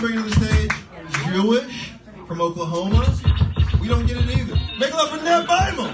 bringing to the stage Jewish from Oklahoma. We don't get it either. Make it up for Nat Baimel.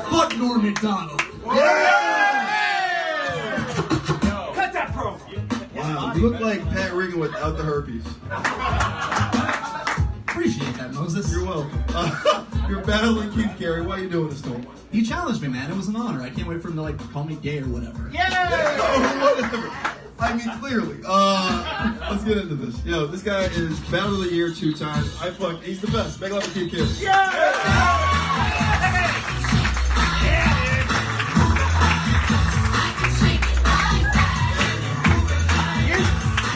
Fuck Norm McDonald. Cut that promo. Wow, you look like Pat Regan without the herpes. Appreciate that, Moses. You're welcome. You're battling Keith Carey. Why are you doing this to him? You challenged me, man. It was an honor. I can't wait for him to call me gay or whatever. Whatever. I mean, clearly. Let's get into this. Yo, this guy is Battle of the Year 2 times. He's the best. Make it up for Keith Carey.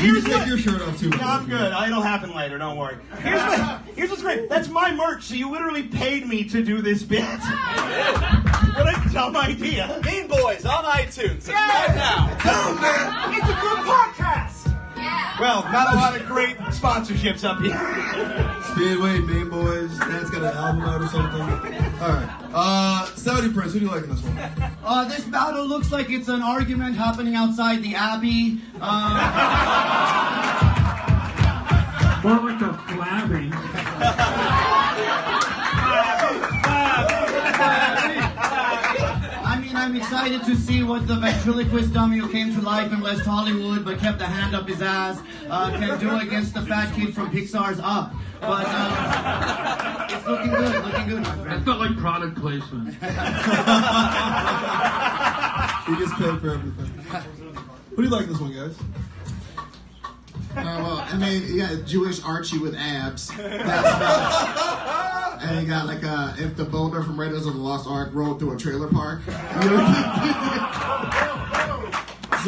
You can take your shirt off too. No, I'm good. It'll happen later. Don't worry. Here's what's great. That's my merch. So you literally paid me to do this bit. What a dumb idea. Mean Boys on iTunes. Subscribe now. Oh man, it's a good podcast. Yeah. Well, not a lot of great sponsorships up here. Speedway, Mean Boys. Dad's got an album out or something. All right. Saudi Prince. Who do you like in this one? This battle looks like it's an argument happening outside the Abbey. More like a flabbing. I mean, I'm excited to see what the ventriloquist dummy who came to life in West Hollywood but kept a hand up his ass can do against the fat kid from Pixar's Up. But it's looking good, my That friend. felt like product placement. He gets paid for everything. Who do you like in this one, guys? Well, I mean, you got Jewish Archie with abs. That's about. And you got if the boulder from Raiders of the Lost Ark rolled through a trailer park. So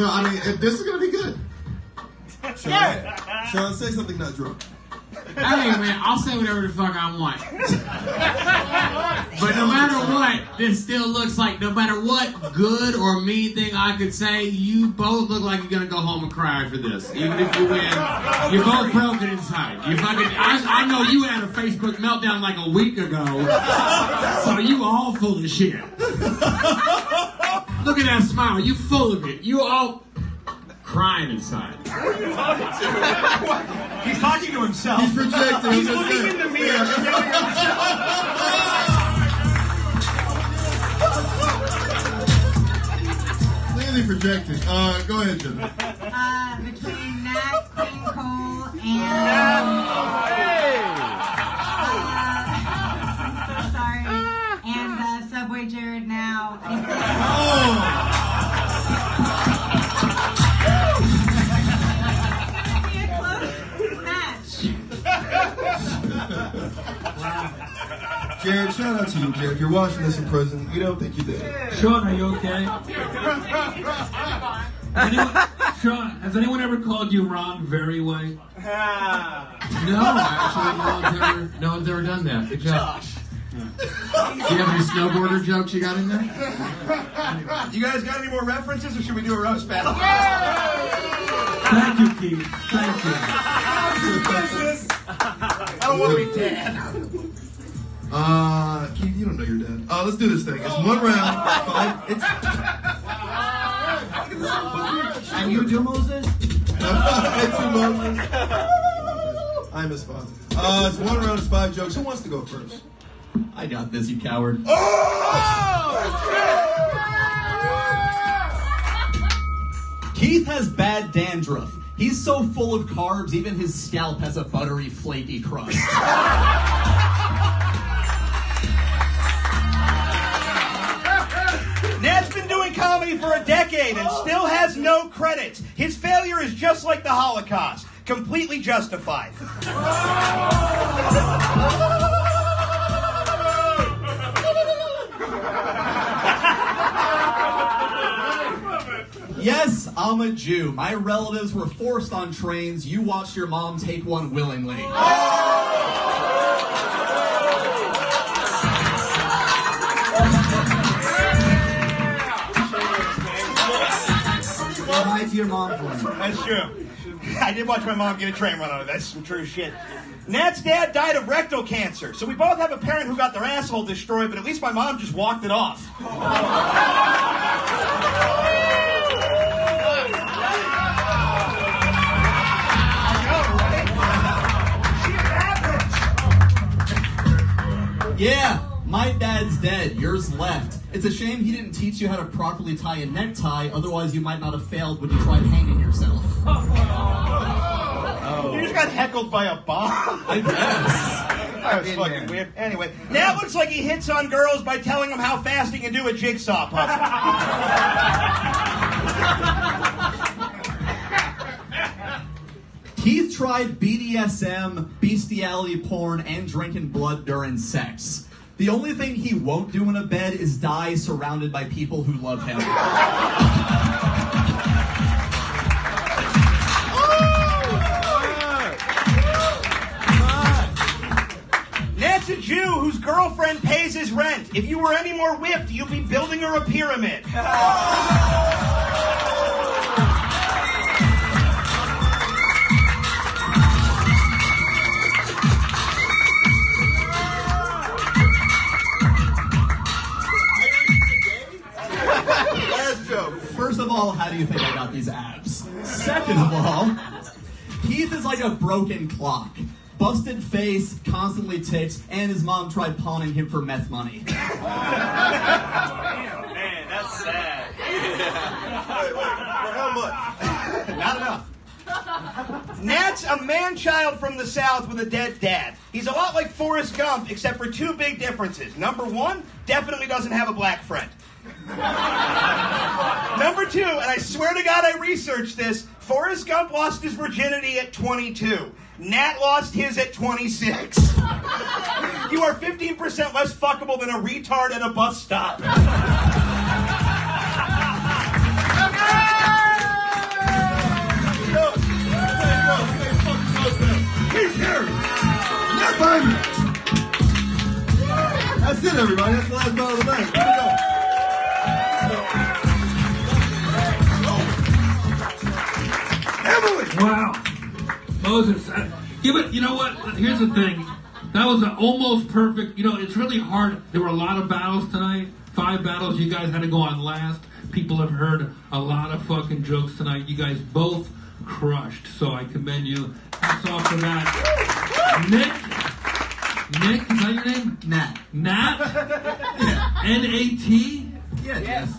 I mean, this is gonna be good. Sean, say something not drunk. Hey man, I'll say whatever the fuck I want. But no matter what, this still looks like no matter what good or mean thing I could say, you both look like you're gonna go home and cry for this. Even if you win, you're both broken inside. You fucking, I know you had a Facebook meltdown like a week ago, so you all full of shit. Look at that smile, you full of it. You all crying inside. Who are you talking to? He's talking to himself. He's projecting. He's looking in the mirror. Clearly projecting. Go ahead, Jimmy. Between Nat, Queen Cole, and sorry, and Subway Jared now. Jared, shout out to you, Jared. If you're watching this in prison, we don't think you did. Sean, are you okay? Sean, has anyone ever called you Ron Veryway? No, actually, no one's ever done that. Good job. Do you have any snowboarder jokes you got in there? You guys got any more references, or should we do a roast battle? Thank you, Keith. Thank you. I don't want to be dead. Keith, you don't know your dad. Let's do this thing. It's one round, 5. And you do, Moses? It's Moses. I'm his father. It's one round, it's 5 jokes. Who wants to go first? I got this, you coward. Keith has bad dandruff. He's so full of carbs, even his scalp has a buttery, flaky crust. Nat's been doing comedy for a decade and still has no credits. His failure is just like the Holocaust, completely justified. Yes, I'm a Jew. My relatives were forced on trains. You watched your mom take one willingly. Hi to your mom for me. That's true. I did watch my mom get a train run on her. That's some true shit. Nat's dad died of rectal cancer, so we both have a parent who got their asshole destroyed, but at least my mom just walked it off. Yeah, my dad's dead. Yours left. It's a shame he didn't teach you how to properly tie a necktie, otherwise you might not have failed when you tried hanging yourself. You just got heckled by a bomb. I guess. That was fucking weird. Anyway, Nat looks like he hits on girls by telling them how fast he can do a jigsaw puzzle. Keith tried BDSM, bestiality porn, and drinking blood during sex. The only thing he won't do in a bed is die surrounded by people who love him. Nat's a Jew whose girlfriend pays his rent. If you were any more whipped, you'd be building her a pyramid. Last joke. First of all, how do you think I got these abs? Second of all, Keith is like a broken clock. Busted face, constantly ticks, and his mom tried pawning him for meth money. Man, that's sad. Wait, for how much? Not enough. Nat's a man-child from the South with a dead dad. He's a lot like Forrest Gump, except for two big differences. Number one, definitely doesn't have a black friend. Number two, and I swear to God I researched this, Forrest Gump lost his virginity at 22. Nat lost his at 26. You are 15% less fuckable than a retard at a bus stop. Keith Carey! Nat Baimel! That's it, everybody. That's the last battle of the night. Here we go. Emily! Wow. Moses. You know what? Here's the thing. That was an almost perfect. You know, it's really hard. There were a lot of battles tonight. 5 battles. You guys had to go on last. People have heard a lot of fucking jokes tonight. You guys both crushed. So I commend you. Hats off for that. Nick, is that your name? Nat. Nat? Yeah. N-A-T? Yeah. Yes.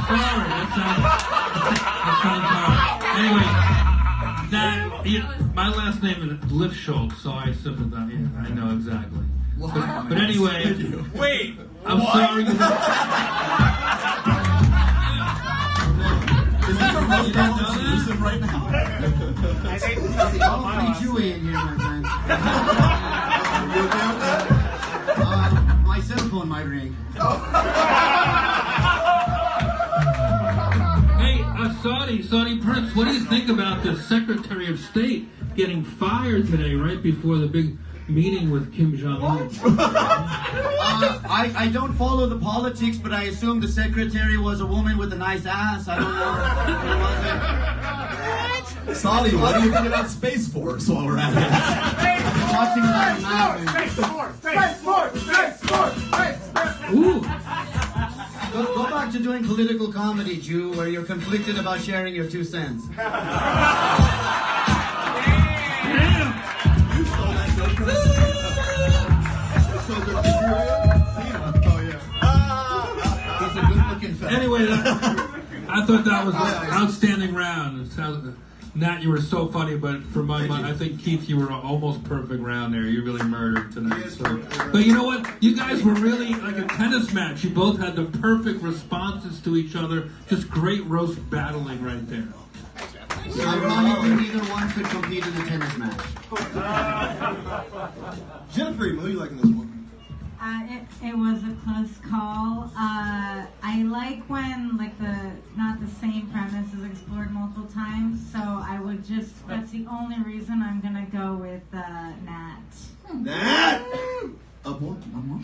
Sorry, that sounds hard. Anyway, my last name is Lifschultz, so I sympathize. Yeah, I know exactly. But anyway, Wait, I'm sorry. Is this a roast battle exclusive right now? All pretty Jewy in here, my friend. You okay with that? My cell phone might ring. Hey, Saudi Prince, what do you think about the Secretary of State getting fired today, right before the big meeting with Kim Jong-un? I don't follow the politics, but I assume the secretary was a woman with a nice ass. I don't know. Who was it? Saudi, what do you think about Space Force while we're at it? Watching that Ooh. Go back to doing political comedy, Jew, where you're conflicted about sharing your 2 cents. He's a good-looking fella. Anyway, I thought that was an outstanding round. It sounds, Nat, you were so funny, but for my mind, I think Keith, you were almost perfect round there. You really murdered tonight. So. But you know what? You guys were really like a tennis match. You both had the perfect responses to each other. Just great roast battling right there. Ironically, neither one could compete in the tennis match. Jennifer, who are you liking this one? It was a close call. I like when not the same premise is explored multiple times. So that's the only reason I'm gonna go with Nat. Nat! Up one more.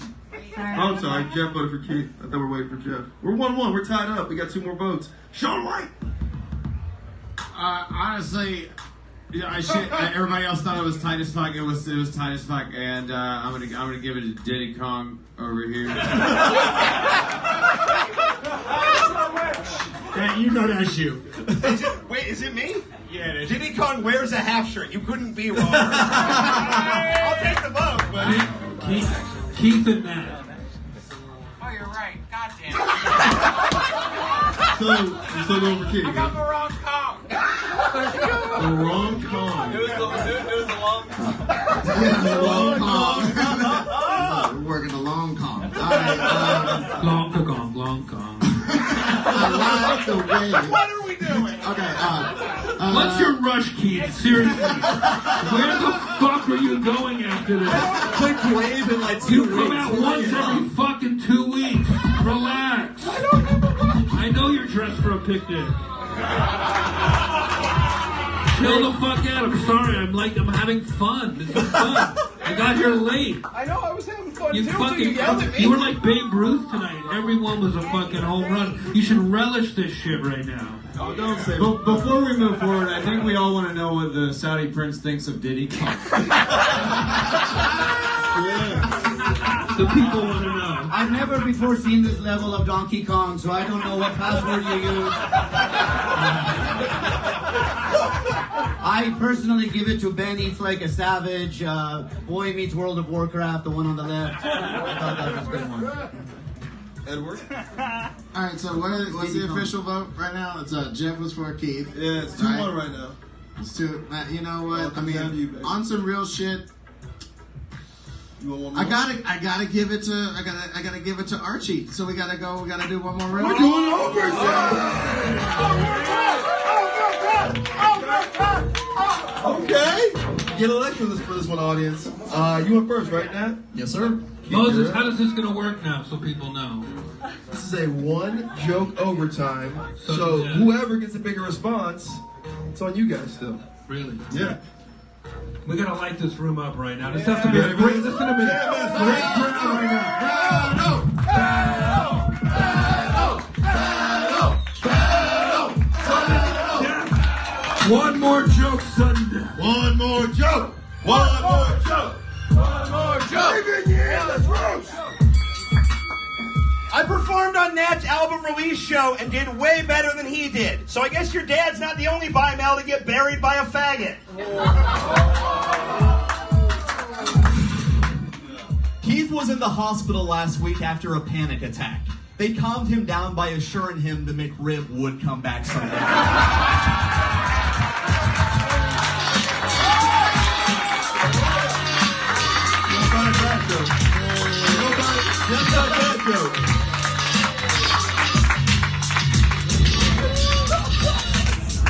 Sorry. Oh, I'm sorry. Jeff voted for Keith. I thought we were waiting for Jeff. We're 1-1. We're tied up. We got 2 more votes. Sean White. Honestly, yeah, everybody else thought it was tight as fuck. It was tight as fuck, and I'm gonna give it to Diddy Kong over here. You know that shoe. Is it me? Yeah, it is. Diddy Kong wears a half shirt. You couldn't be wrong. I'll take the vote, but Keith and Nat. Oh, you're right. God damn. So you're still going for Keith. I got the wrong Kong. The wrong Kong. It was the long Yeah, the long Kong. We're working the long Kong. All right, Long Kong. I like the way. what are we doing? Okay. What's your rush, Keith? Seriously. Where the fuck are you going after this? Quick wave in like 2 You weeks. come out once every fucking 2 weeks. Relax. I know you're dressed for a picnic. Chill the fuck out. I'm sorry. I'm having fun. This is fun. I got here late. I know, I was having fun You too until you yelled at me. you were like Babe Ruth tonight. Everyone was a fucking home run. You should relish this shit right now. Oh, don't say Before we move forward, I think we all want to know what the Saudi prince thinks of Diddy Kong. Yeah. The people want to know. I've never before seen this level of Donkey Kong, so I don't know what password you use. I personally give it to Ben Eats Like a Savage, Boy Meets World of Warcraft, the one on the left. I thought that was a good one. Edward? All right. So what's the official vote right now? It's Jeff was for Keith. Yeah, it's 2-1 right now. It's 2. You know what? Welcome down to you, baby. On some real shit. You want one more? I gotta give it to Archie. So we gotta do one more round. We're doing overtime! Okay. Get elected for this one, audience. You went first, right, Nat? Yes, sir. Moses, how is this going to work now so people know? This is a 1-joke overtime. So Yeah. whoever gets a bigger response, it's on you guys still. Really? Yeah. We got to light this room up right now. This has to be a great, this is going to be a great crowd right now. One more joke, Sunday. One more joke. One more joke. One more joke. I performed on Nat's album release show and did way better than he did. So I guess your dad's not the only Baimel to get buried by a faggot. Keith was in the hospital last week after a panic attack. They calmed him down by assuring him the McRib would come back someday. That's not a bad joke.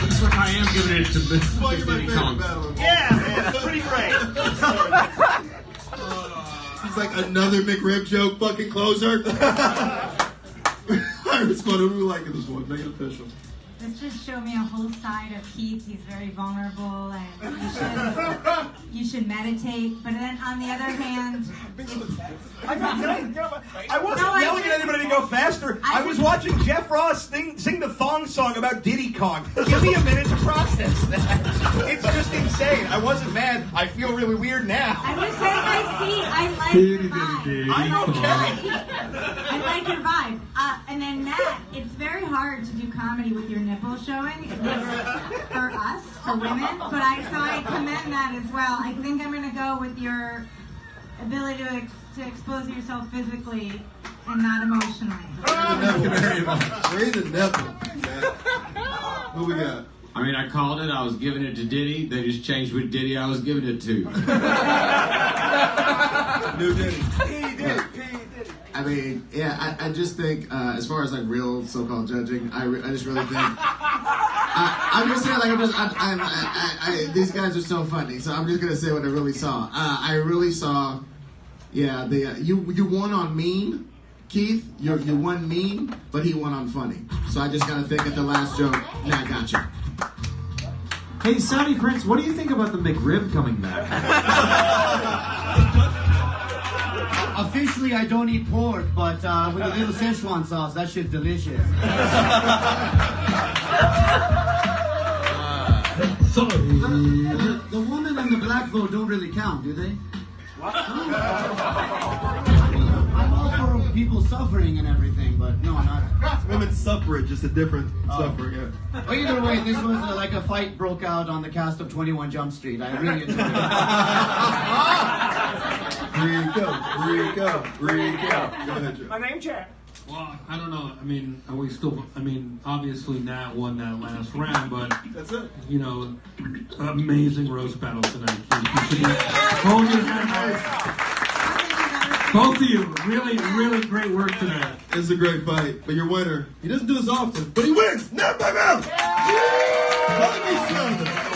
Looks like I am giving it to Well, you're my Diddy favorite Kong. battle. Yeah, man, that's pretty great. He's like another McRib joke fucking closer. It's fun. Who do we like in this one? Make it official. This just showed me a whole side of Keith. He's very vulnerable, and you should meditate. But then, on the other hand, I wasn't yelling at anybody to go faster. I was watching Jeff Ross sing the thong song about Diddy Kong. Give me a minute to process that. It's just insane. I wasn't mad. I feel really weird now. I was saying I like your vibe. I'm okay. I like your vibe. And then Nat, it's very hard to do comedy with your nipple showing for us, for women. But I commend that as well. I think I'm going to go with your ability to expose yourself physically and not emotionally. Raise the nipple. Who we got? I mean, I called it. I was giving it to Diddy. They just changed what Diddy I was giving it to. New Diddy. I mean, yeah, I just think, as far as like real so-called judging, I just really think, I'm just saying, like, these guys are so funny, so I'm just gonna say what I really saw. I really saw, yeah, you won on mean, Keith. You won mean, but he won on funny. So I just gotta think at the last joke, nah, gotcha. Hey, Saudi Prince, what do you think about the McRib coming back? Officially, I don't eat pork, but with a little Szechuan sauce, that shit's delicious. The woman and the black vote don't really count, do they? What? I'm all for people suffering and everything, but no, not. Women's suffrage, just a different suffering. Yeah. Well, either way, this was like a fight broke out on the cast of 21 Jump Street. I really enjoyed it. Rico. Go ahead, Joe. My name Chad. Well, I don't know. I mean, are we still? I mean, obviously Nat won that last round, but That's it. you know, amazing roast battle tonight. You should hold your hand. Both of you, really great work tonight. It's a great fight, but your winner, he doesn't do this often, but he wins. Nat Baimel. Let me show them.